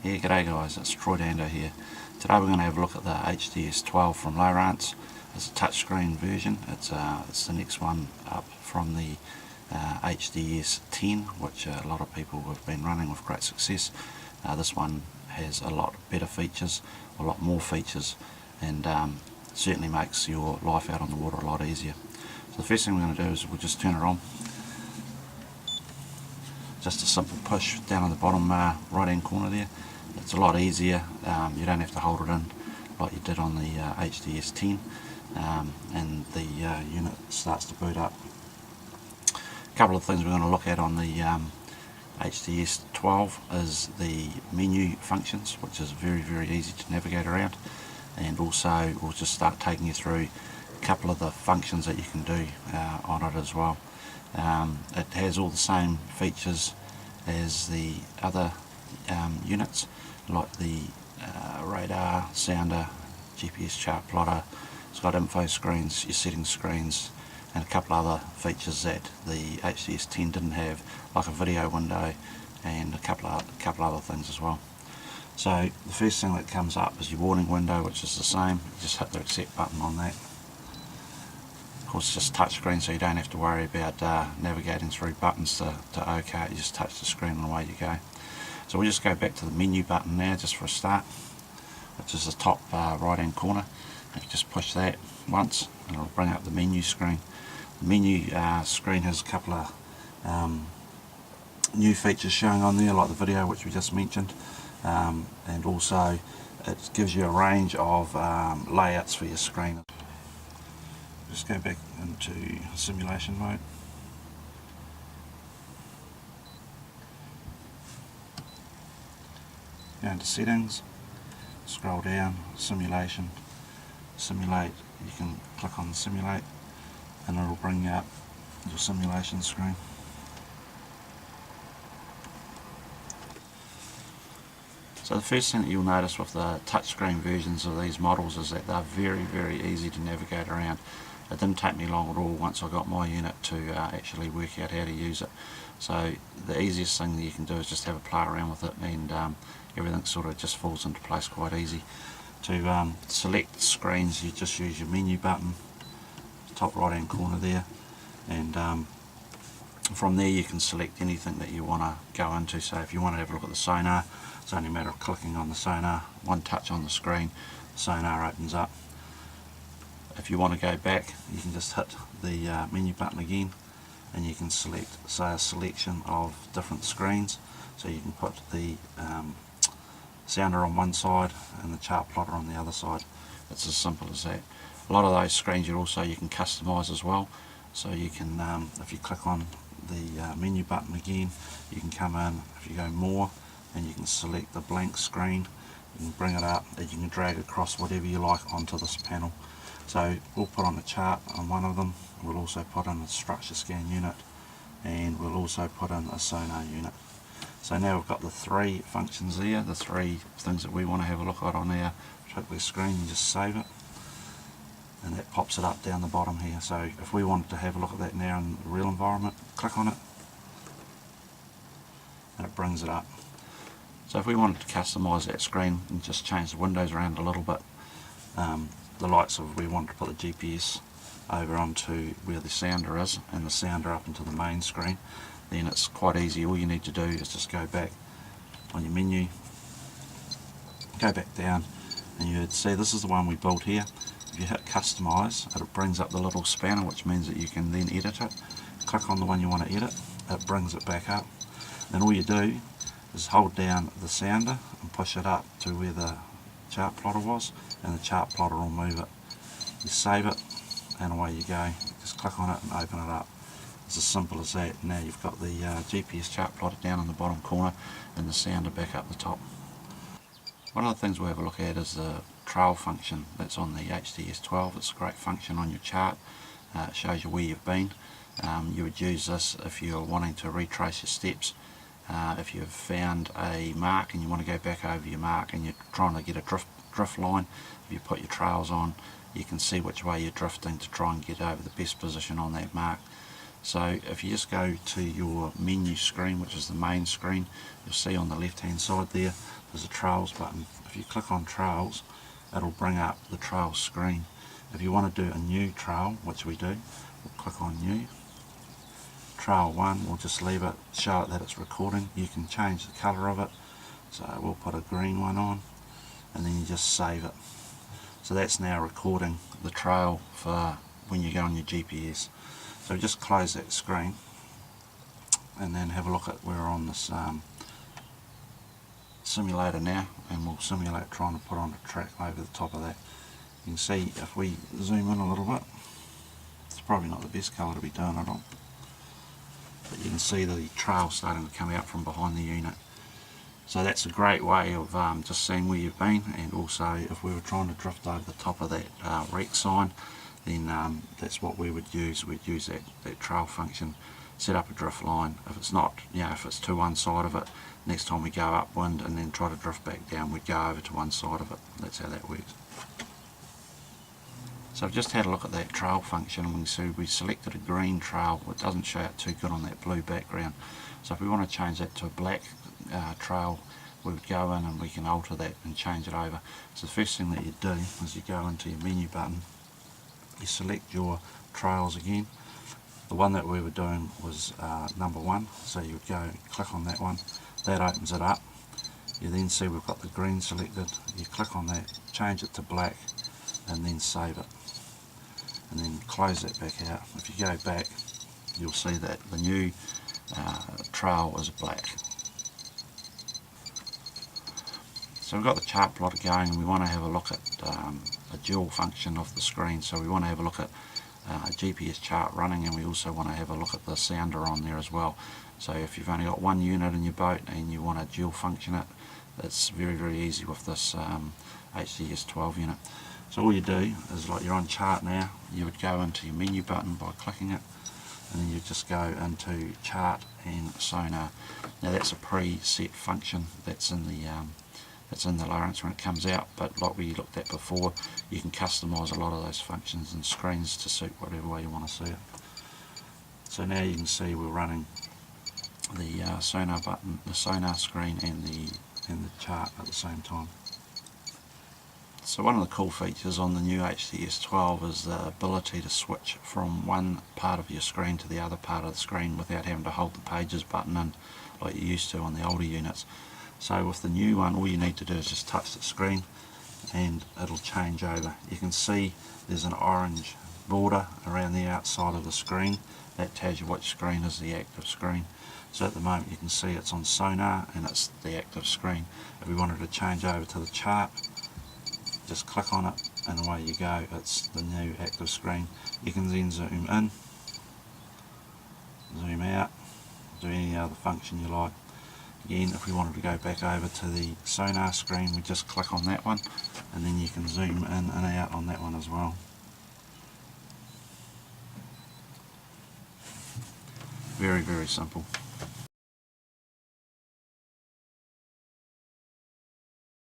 Yeah, g'day guys, it's Troy Dando here. Today we're going to have a look at the HDS-12 from Lowrance. It's a touchscreen version. It's the next one up from the HDS-10, which a lot of people have been running with great success. This one has a lot better features, a lot more features, and certainly makes your life out on the water a lot easier. So the first thing we're going to do is we'll just turn it on. Just a simple push down on the bottom right hand corner there. It's a lot easier. You don't have to hold it in like you did on the HDS-10, and the unit starts to boot up. A couple of things we're going to look at on the HDS-12 is the menu functions, which is very easy to navigate around, and also we'll just start taking you through a couple of the functions that you can do on it as well. It has all the same features as the other units, like the radar, sounder, GPS chart plotter. It's got info screens, your settings screens, and a couple other features that the HDS-10 didn't have, like a video window and a couple other things as well. So the first thing that comes up is your warning window, which is the same. You just hit the accept button on that. Of course, it's just touchscreen, so you don't have to worry about navigating through buttons to OK it. You just touch the screen and away you go. So we'll just go back to the menu button now, just for a start, which is the top right hand corner. If you just push that once, and it'll bring up the menu screen. The menu screen has a couple of new features showing on there, like the video, which we just mentioned, and also it gives you a range of layouts for your screen. Just go back into simulation mode. Go into settings, scroll down, simulation, simulate. You can click on simulate and it will bring up your simulation screen. So the first thing that you'll notice with the touchscreen versions of these models is that they're very easy to navigate around. It didn't take me long at all once I got my unit to actually work out how to use it. So the easiest thing that you can do is just have a play around with it, and everything sort of just falls into place quite easy. To select screens, you just use your menu button, top right hand corner there, and from there you can select anything that you want to go into. So if you want to have a look at the sonar, it's only a matter of clicking on the sonar, one touch on the screen, the sonar opens up. If you want to go back, you can just hit the menu button again, and you can select, say, a selection of different screens. So you can put the sounder on one side and the chart plotter on the other side. It's as simple as that. A lot of those screens you can customize as well. So you can, if you click on the menu button again, you can come in, if you go more, and you can select the blank screen, you can bring it up, and you can drag across whatever you like onto this panel. So we'll put on a chart on one of them, we'll also put in a structure scan unit, and we'll also put in a sonar unit. So now we've got the three functions there, the three things that we want to have a look at on our particular screen. You just save it, and that pops it up down the bottom here. So if we wanted to have a look at that now in the real environment, click on it, and it brings it up. So if we wanted to customise that screen and just change the windows around a little bit, the likes of, we wanted to put the GPS over onto where the sounder is and the sounder up into the main screen, then it's quite easy. All you need to do is just go back on your menu, go back down, and you'd see this is the one we built here. If you hit customise, it brings up the little spanner, which means that you can then edit it. Click on the one you want to edit, it brings it back up. Then all you do is hold down the sounder and push it up to where the chart plotter was, and the chart plotter will move it. You save it, and away you go. Just click on it and open it up. It's as simple as that. Now you've got the GPS chart plotter down in the bottom corner and the sounder back up the top. One of the things we'll have a look at is the trail function that's on the HDS-12. It's a great function on your chart. It shows you where you've been. You would use this if you're wanting to retrace your steps. If you've found a mark and you want to go back over your mark and you're trying to get a drift line, if you put your trails on, you can see which way you're drifting to try and get over the best position on that mark. So if you just go to your menu screen, which is the main screen, you'll see on the left hand side there's a Trails button. If you click on Trails, it'll bring up the Trails screen. If you want to do a new trail, which we do, we'll click on New. Trail 1, we'll just leave it, show it that it's recording. You can change the colour of it, so we'll put a green one on, and then you just save it. So that's now recording the trail for when you go on your GPS. So just close that screen and then have a look at, we're on this simulator now, and we'll simulate trying to put on a track over the top of that. You can see if we zoom in a little bit, it's probably not the best colour to be doing it on, but you can see the trail starting to come out from behind the unit. So that's a great way of just seeing where you've been, and also if we were trying to drift over the top of that wreck sign, then that's what we would use. We'd use that trail function, set up a drift line. If it's not, if it's to one side of it, next time we go upwind and then try to drift back down, we'd go over to one side of it. That's how that works. So I've just had a look at that trail function, and we see we selected a green trail. It doesn't show it too good on that blue background. So if we want to change that to a black trail, we would go in and we can alter that and change it over. So the first thing that you do is you go into your menu button, you select your trails again. The one that we were doing was number 1, so you would go click on that one, that opens it up. You then see we've got the green selected, you click on that, change it to black, and then save it, and then close that back out. If you go back, you'll see that the new trail is black. So we've got the chart plotter going, and we want to have a look at a dual function of the screen. So we want to have a look at a GPS chart running, and we also want to have a look at the sounder on there as well. So if you've only got one unit in your boat and you want to dual function it, it's very, very easy with this HDS-12 unit. So all you do is, like you're on chart now, you would go into your menu button by clicking it, and then you just go into chart and sonar. Now that's a preset function that's in the Lowrance when it comes out, but like we looked at before, you can customise a lot of those functions and screens to suit whatever way you want to see it. So now you can see we're running the sonar button, the sonar screen, and the chart at the same time. So one of the cool features on the new HDS-12 is the ability to switch from one part of your screen to the other part of the screen without having to hold the pages button in like you used to on the older units. So with the new one, all you need to do is just touch the screen and it'll change over. You can see there's an orange border around the outside of the screen. That tells you which screen is the active screen. So at the moment you can see it's on sonar and it's the active screen. If we wanted to change over to the chart, just click on it and away you go, it's the new active screen. You can then zoom in, zoom out, do any other function you like. Again, if we wanted to go back over to the sonar screen, we just click on that one, and then you can zoom in and out on that one as well. Very, very simple.